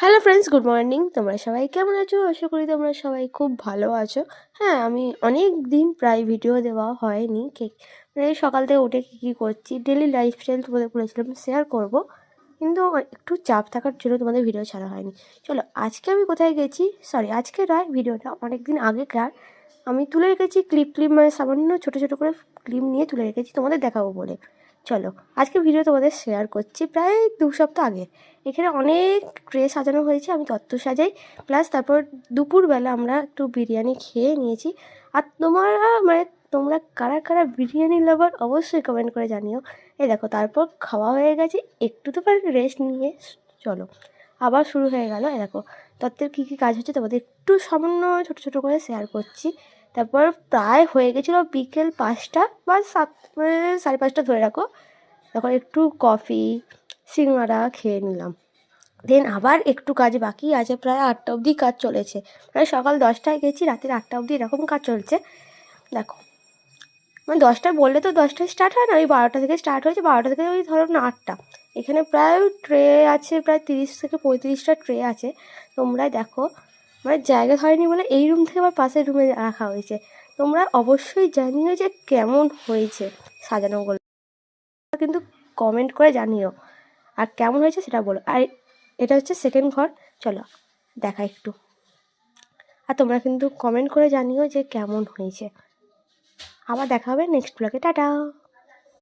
Hello friends, good morning. তোমরা সবাই কেমন আছো? আশা করি তোমরা সবাই খুব ভালো আছো। হ্যাঁ, আমি অনেক দিন প্রায় ভিডিও দেওয়া হয়নি। মানে সকাল থেকে উঠে কী করছি, ডেলি লাইফস্টাইল তোমাদের বলেছিলাম শেয়ার করব, কিন্তু একটু চাপ থাকার জন্য তোমাদের ভিডিও ছাড়া হয়নি। চলো, আজকে আমি কোথায় গেছি, সরি আজকে নয়, ভিডিওটা অনেক দিন আগেকার। আমি তুলে রেখেছি ক্লিপ মানে সামান্য ছোটো ছোটো করে ক্লিপ নিয়ে তুলে রেখেছি তোমাদের দেখাবো বলে। চলো, আজকে ভিডিও তোমাদের শেয়ার করছি প্রায় 2 সপ্তাহ আগে। এখানে অনেক ট্রে সাজানো হয়েছে, আমি তত্ত্ব সাজাই, প্লাস তারপর দুপুরবেলা আমরা একটু বিরিয়ানি খেয়ে নিয়েছি। আর তোমরা কারা কারা বিরিয়ানি লাভার অবশ্যই কমেন্ট করে জানিও। এই দেখো, তারপর খাওয়া হয়ে গেছে, একটু তো রেস্ট নিয়ে চলো আবার শুরু হয়ে গেল। এই দেখো, তত্ত্বের কী কী কাজ হচ্ছে তোমাদের একটু সামান্য ছোটো ছোটো করে শেয়ার করছি। তারপর প্রায় হয়ে গেছিলো বিকেল 5টা বা 5:30 ধরে রাখো। তখন একটু কফি সিঙ্গারা খেয়ে নিলাম। দেন আবার একটু কাজ বাকি আছে, প্রায় 8টা অবধি কাজ চলেছে। মানে সকাল 10টায় গেছি, রাতের 8টা অবধি এরকম কাজ চলছে। দেখো, মানে 10টায় বললে তো 10টায় স্টার্ট হয় না, ওই 12টা থেকে স্টার্ট হয়েছে, 12টা থেকে ওই ধরো না 8টা। এখানে প্রায় ট্রে আছে, প্রায় 30 থেকে 35টা ট্রে আছে। তোমরাই দেখো, মানে জায়গা হয়নি বলে এই রুম থেকে আবার পাশের রুমে রাখা হয়েছে। তোমরা অবশ্যই জানিও যে কেমন হয়েছে সাজানোগুলো, কিন্তু কমেন্ট করে জানিও আর কেমন হয়েছে সেটা বলো। আর এটা হচ্ছে সেকেন্ড ঘর, চলো দেখা একটু। আর তোমরা কিন্তু কমেন্ট করে জানিও যে কেমন হয়েছে। আবার দেখা হবে নেক্সট ব্লগে, টাটা।